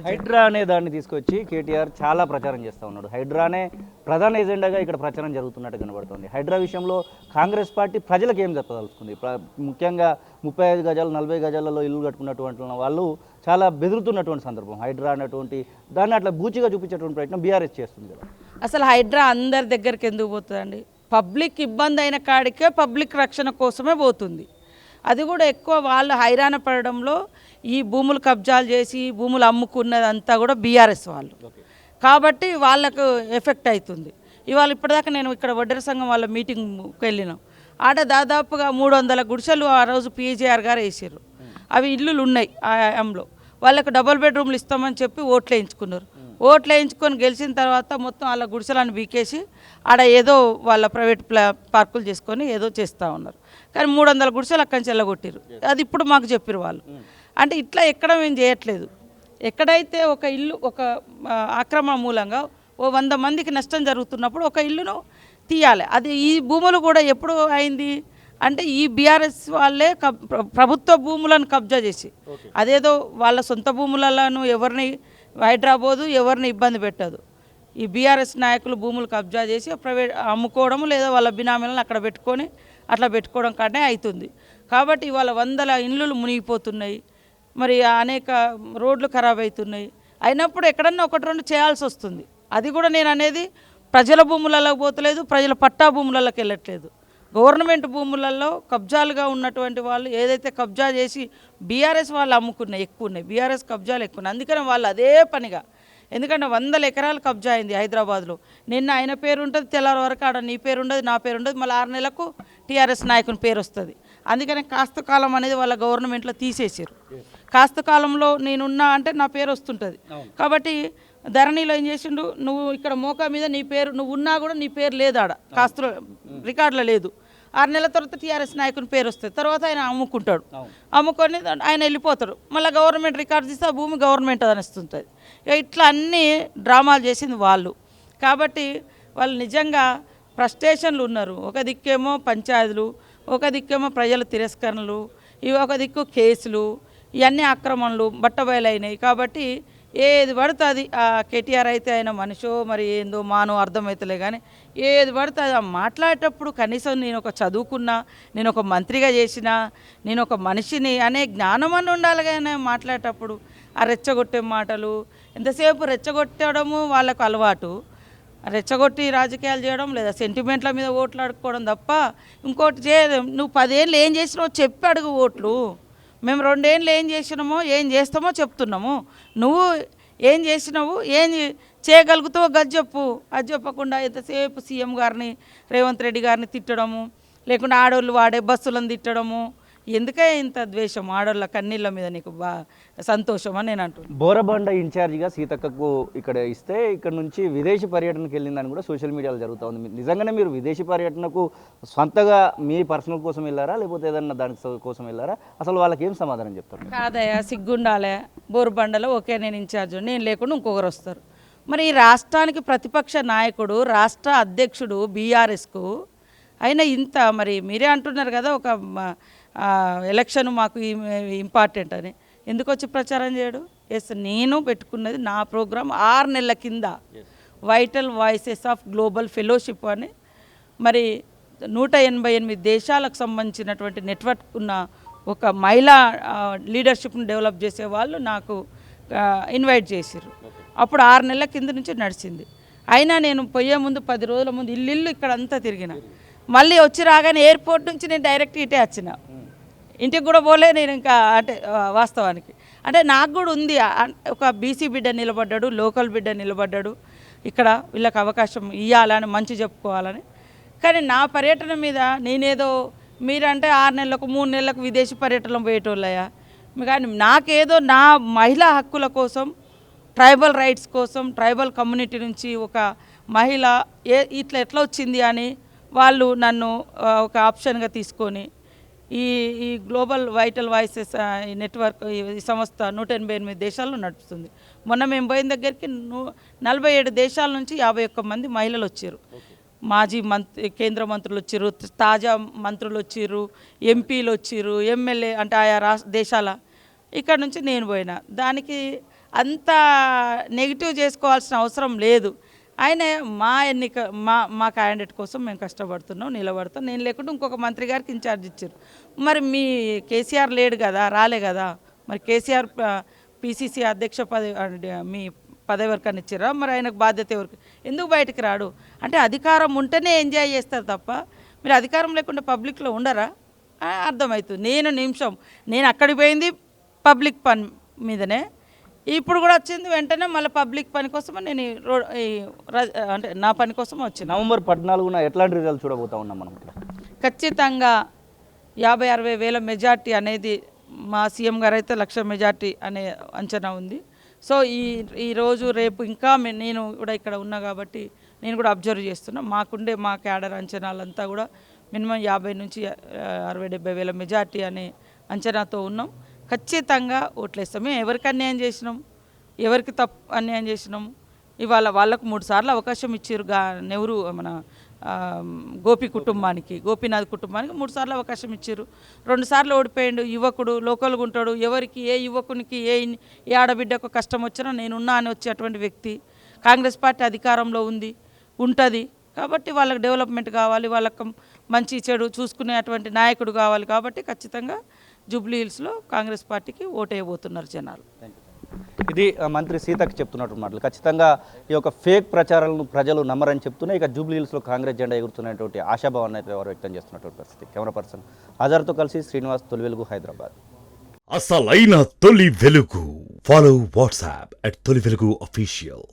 హైడ్రా అనే దాన్ని తీసుకొచ్చి కేటీఆర్ చాలా ప్రచారం చేస్తూ ఉన్నాడు. హైడ్రానే ప్రధాన ఎజెండాగా ఇక్కడ ప్రచారం జరుగుతున్నట్టు కనబడుతుంది. హైడ్రా విషయంలో కాంగ్రెస్ పార్టీ ప్రజలకు ఏం చెప్పదలుచుకుంది? ముఖ్యంగా 35 గజాలు 40 గజాలలో ఇల్లు కట్టుకున్నటువంటి వాళ్ళు చాలా బెదురుతున్నటువంటి సందర్భం. హైడ్రా అనేటువంటి దాన్ని అట్లా బూచిగా చూపించేటువంటి ప్రయత్నం బీఆర్ఎస్ చేస్తుంది కదా. అసలు హైడ్రా అందరి దగ్గరికి ఎందుకు పోతుందండి? పబ్లిక్ ఇబ్బంది అయిన కాడికే పబ్లిక్ రక్షణ కోసమే పోతుంది. అది కూడా ఎక్కువ వాళ్ళు హైరాణ పడడంలో ఈ భూములు కబ్జాలు చేసి భూములు అమ్ముకున్నదంతా కూడా బీఆర్ఎస్ వాళ్ళు కాబట్టి వాళ్ళకు ఎఫెక్ట్ అవుతుంది. ఇవాళ ఇప్పటిదాకా నేను ఇక్కడ వడ్డెర సంఘం వాళ్ళ మీటింగ్కి వెళ్ళినాం. ఆడ దాదాపుగా 300 గుడిసెలు ఆ రోజు పీజేఆర్ గారు వేసారు. అవి ఇల్లులు ఉన్నాయి ఆ ఎంలో. వాళ్ళకు డబుల్ బెడ్రూమ్లు ఇస్తామని చెప్పి ఓట్లు వేయించుకున్నారు. ఓట్లు వేయించుకొని గెలిచిన తర్వాత మొత్తం వాళ్ళ గుడిసెలను బీకేసి ఆడ ఏదో వాళ్ళ ప్రైవేట్ పార్కులు చేసుకొని ఏదో చేస్తూ ఉన్నారు. కానీ 300 గుడిసెలు అక్కడి నుంచి వెళ్ళగొట్టారు. అది ఇప్పుడు మాకు చెప్పారు వాళ్ళు. అంటే ఇట్లా ఎక్కడ మేము చేయట్లేదు. ఎక్కడైతే ఒక ఇల్లు ఒక ఆక్రమణ మూలంగా 100 మందికి నష్టం జరుగుతున్నప్పుడు ఒక ఇల్లును తీయాలి. అది ఈ భూములు కూడా ఎప్పుడు అయింది అంటే ఈ బీఆర్ఎస్ వాళ్ళే ప్రభుత్వ భూములను కబ్జా చేసి అదేదో వాళ్ళ సొంత భూములను ఎవరిని హైదరాబాదు ఎవరిని ఇబ్బంది పెట్టదు. ఈ బీఆర్ఎస్ నాయకులు భూములు కబ్జా చేసి ప్రైవేట్ అమ్ముకోవడం లేదా వాళ్ళ బినామీలను అక్కడ పెట్టుకొని అట్లా పెట్టుకోవడం కానే అవుతుంది. కాబట్టి ఇవాళ 100 ఇండ్లు మునిగిపోతున్నాయి. మరి అనేక రోడ్లు ఖరాబ్ అవుతున్నాయి. అయినప్పుడు ఎక్కడన్నా 1-2 చేయాల్సి వస్తుంది. అది కూడా నేను అనేది ప్రజల భూములలోకి పోతలేదు, ప్రజల పట్టా భూములలోకి వెళ్ళట్లేదు. గవర్నమెంట్ భూములలో కబ్జాలుగా ఉన్నటువంటి వాళ్ళు ఏదైతే కబ్జా చేసి బీఆర్ఎస్ వాళ్ళు అమ్ముకున్నాయి ఎక్కువ ఉన్నాయి. బీఆర్ఎస్ కబ్జాలు ఎక్కువ ఉన్నాయి. అందుకని వాళ్ళు అదే పనిగా ఎందుకంటే 100 ఎకరాలు కబ్జా అయింది హైదరాబాద్లో. నిన్న ఆయన పేరు ఉంటుంది, తెల్లారి వరకు ఆడ నీ పేరు ఉండదు, నా పేరు ఉండదు, మళ్ళీ 6 నెలలకు టీఆర్ఎస్ నాయకుని పేరు వస్తుంది. అందుకని కాస్త కాలం అనేది వాళ్ళ గవర్నమెంట్లో తీసేసారు. కాస్త కాలంలో నేనున్నా అంటే నా పేరు వస్తుంటుంది. కాబట్టి ధరణిలో ఏం చేసిండు, నువ్వు ఇక్కడ మోకా మీద నీ పేరు నువ్వు ఉన్నా కూడా నీ పేరు లేదు ఆడ కాస్త రికార్డులో లేదు. 6 నెలల తర్వాత టీఆర్ఎస్ నాయకుని పేరు వస్తుంది. తర్వాత ఆయన అమ్ముకుంటాడు. అమ్ముకొని ఆయన వెళ్ళిపోతాడు. మళ్ళీ గవర్నమెంట్ రికార్డు తీస్తే ఆ భూమి గవర్నమెంట్ అనిస్తుంటుంది. ఇట్లా అన్నీ డ్రామాలు చేసింది వాళ్ళు. కాబట్టి వాళ్ళు నిజంగా ఫ్రస్ట్రేషన్లు ఉన్నారు. ఒక దిక్కేమో పంచాయతీలు, ఒక దిక్కేమో ప్రజల తిరస్కరణలు, ఇవి ఒక దిక్కు కేసులు, ఇవన్నీ ఆక్రమణలు బట్టబయలైనాయి. కాబట్టి ఏది పడుతుంది కేటీఆర్ అయితే ఆయన మనిషో మరి ఏందో మానో అర్థమవుతలే కానీ ఏది పడుతుంది మాట్లాడేటప్పుడు కనీసం నేను ఒక చదువుకున్నా, నేను ఒక మంత్రిగా చేసిన, నేను ఒక మనిషిని అనే జ్ఞానం అని ఉండాలి. కానీ మాట్లాడేటప్పుడు ఆ రెచ్చగొట్టే మాటలు ఎంతసేపు రెచ్చగొట్టడము వాళ్ళకు అలవాటు. రెచ్చగొట్టి రాజకీయాలు చేయడం లేదా సెంటిమెంట్ల మీద ఓట్లు అడుక్కోవడం తప్ప ఇంకోటి చేయదు. నువ్వు 10 ఏళ్ళు ఏం చేసినావో చెప్పి అడుగు ఓట్లు. మేము 2 ఏళ్ళు ఏం చేసినామో ఏం చేస్తామో చెప్తున్నాము. నువ్వు ఏం చేసినావు ఏం చేయగలుగుతావో గది చెప్పు. అది చెప్పకుండా ఎంతసేపు సీఎం గారిని రేవంత్ రెడ్డి గారిని తిట్టడము, లేకుంటే ఆడవాళ్ళు వాడే బస్సులను తిట్టడము. ఎందుకే ఇంత ద్వేషం ఆడవాళ్ళ కన్నీళ్ళ మీద నీకు సంతోషం అని నేను అంటున్నాను. బోరబండ ఇన్ఛార్జిగా సీతక్కకు ఇక్కడ ఇస్తే ఇక్కడ నుంచి విదేశీ పర్యటనకు వెళ్ళిందని కూడా సోషల్ మీడియాలో జరుగుతూ ఉంది. నిజంగానే మీరు విదేశీ పర్యటనకు సొంతగా మీ పర్సనల్ కోసం వెళ్ళారా లేకపోతే ఏదన్నా దానికి కోసం వెళ్ళారా? అసలు వాళ్ళకి ఏం సమాధానం చెప్తారు? కాదయ్యా సిగ్గుండాలే, బోరబండలో ఓకే నేను ఇన్ఛార్జ్, నేను లేకుండా ఇంకొకరు వస్తారు. మరి ఈ రాష్ట్రానికి ప్రతిపక్ష నాయకుడు రాష్ట్ర అధ్యక్షుడు బీఆర్ఎస్కు అయినా ఇంత మరి మీరే అంటున్నారు కదా ఒక ఎలక్షన్ మాకు ఇంపార్టెంట్ అని ఎందుకు వచ్చి ప్రచారం చేయడు? ఎస్ నేను పెట్టుకున్నది నా ప్రోగ్రాం 6 నెలల కింద vital voices of global fellowship అని మరి 188 దేశాలకు సంబంధించినటువంటి నెట్వర్క్ ఉన్న ఒక మహిళా లీడర్షిప్ని డెవలప్ చేసే వాళ్ళు నాకు ఇన్వైట్ చేశారు. అప్పుడు 6 నెలల కింద నుంచి నడిచింది. అయినా నేను పోయే ముందు 10 రోజుల ముందు ఇల్లు ఇక్కడ అంతా తిరిగిన. మళ్ళీ వచ్చి రాగానే ఎయిర్పోర్ట్ నుంచి నేను డైరెక్ట్ ఇటే వచ్చిన. ఇంటికి కూడా పోలే నేను ఇంకా. అంటే వాస్తవానికి అంటే నాకు కూడా ఉంది ఒక బీసీ బిడ్డ నిలబడ్డాడు, లోకల్ బిడ్డ నిలబడ్డాడు, ఇక్కడ వీళ్ళకి అవకాశం ఇవ్వాలని మంచి చెప్పుకోవాలని. కానీ నా పర్యటన మీద నేనేదో మీరంటే 6 నెలలకు 3 నెలలకు విదేశీ పర్యటన పోయేటోళ్ళయా. కానీ నాకేదో నా మహిళా హక్కుల కోసం, ట్రైబల్ రైట్స్ కోసం, ట్రైబల్ కమ్యూనిటీ నుంచి ఒక మహిళ ఇట్లా ఎట్లా వచ్చింది అని వాళ్ళు నన్ను ఒక ఆప్షన్గా తీసుకొని ఈ గ్లోబల్ వైటల్ వాయిసెస్ ఈ నెట్వర్క్ ఈ సంస్థ 188 దేశాల్లో నడుపుతుంది. మొన్న మేము పోయిన దగ్గరికి 47 దేశాల నుంచి 51 మంది మహిళలు వచ్చారు. మాజీ కేంద్ర మంత్రులు వచ్చారు, తాజా మంత్రులు వచ్చారు, ఎంపీలు వచ్చారు, ఎమ్మెల్యే అంటే ఆయా దేశాల. ఇక్కడ నుంచి నేను పోయినా. దానికి అంత నెగిటివ్ చేసుకోవాల్సిన అవసరం లేదు. ఆయన మా ఎన్నిక మా క్యాండిడేట్ కోసం మేము కష్టపడుతున్నాం, నిలబడతాం. నేను లేకుండా ఇంకొక మంత్రి గారికి ఇన్ఛార్జ్ ఇచ్చారు. మరి మీ కేసీఆర్ లేడు కదా, రాలే కదా. మరి కేసీఆర్ పిసిసి అధ్యక్ష మీ పదవి ఎవరికని ఇచ్చారా? మరి ఆయనకు బాధ్యత ఎవరికి? ఎందుకు బయటికి రాడు? అంటే అధికారం ఉంటేనే ఎంజాయ్ చేస్తారు తప్ప మీరు అధికారం లేకుండా పబ్లిక్లో ఉండరా? అర్థమవుతుంది. నేను అక్కడికి పోయింది పబ్లిక్ పని మీదనే, ఇప్పుడు కూడా వచ్చింది వెంటనే మళ్ళీ పబ్లిక్ పని కోసం నేను అంటే నా పని కోసం వచ్చింది. నవంబర్ 14న ఎట్లాంటి రిజల్ట్ చూడబోతా ఉన్నాం మనం? ఖచ్చితంగా 50-60 వేల మెజార్టీ అనేది మా సీఎం గారు అయితే 1,00,000 మెజార్టీ అనే అంచనా ఉంది. సో ఈరోజు రేపు ఇంకా నేను కూడా ఇక్కడ ఉన్నా కాబట్టి నేను కూడా అబ్జర్వ్ చేస్తున్నా. మా క్యాడర్ అంచనాలంతా కూడా మినిమం 50 నుంచి 60-70 వేల మెజార్టీ అనే అంచనాతో ఉన్నాం. ఖచ్చితంగా ఓట్లేస్తాం. మేము ఎవరికి అన్యాయం చేసినాం, ఎవరికి అన్యాయం చేసినాం? ఇవాళ వాళ్ళకు 3 సార్లు అవకాశం ఇచ్చారు. నెహ్రూ మన గోపీనాథ్ కుటుంబానికి 3 సార్లు అవకాశం ఇచ్చారు. 2 సార్లు ఓడిపోయాడు. యువకుడు, లోకల్గా ఉంటాడు. ఎవరికి ఏ యువకునికి ఏ ఆడబిడ్డకు కష్టం వచ్చినా నేనున్నా అని వచ్చేటువంటి వ్యక్తి. కాంగ్రెస్ పార్టీ అధికారంలో ఉంటుంది కాబట్టి వాళ్ళకి డెవలప్మెంట్ కావాలి, వాళ్ళకు మంచి చెడు చూసుకునేటువంటి నాయకుడు కావాలి. కాబట్టి ఖచ్చితంగా జూబ్లీ హిల్స్లో కాంగ్రెస్ పార్టీకి ఓటేయబోతున్నారు జనాలు. ఇది మంత్రి సీతకు చెప్తున్నట్టు మాటలు. ఖచ్చితంగా ఈ యొక్క ఫేక్ ప్రచారాలను ప్రజలు నమ్మరని చెప్తున్నాయి. ఇక జూబ్లీ హిల్స్లో కాంగ్రెస్ జెండా ఎగురుతున్నటువంటి ఆశాభావాన్ని అయితే వారు వ్యక్తం చేస్తున్నటువంటి పరిస్థితి. కెమెరా పర్సన్ అజర్తో కలిసి శ్రీనివాస్, తొలి వెలుగు, హైదరాబాద్. అసలైన తొలి వెలుగు. ఫాలో వాట్సాప్ @తొలి వెలుగు అఫీషియల్.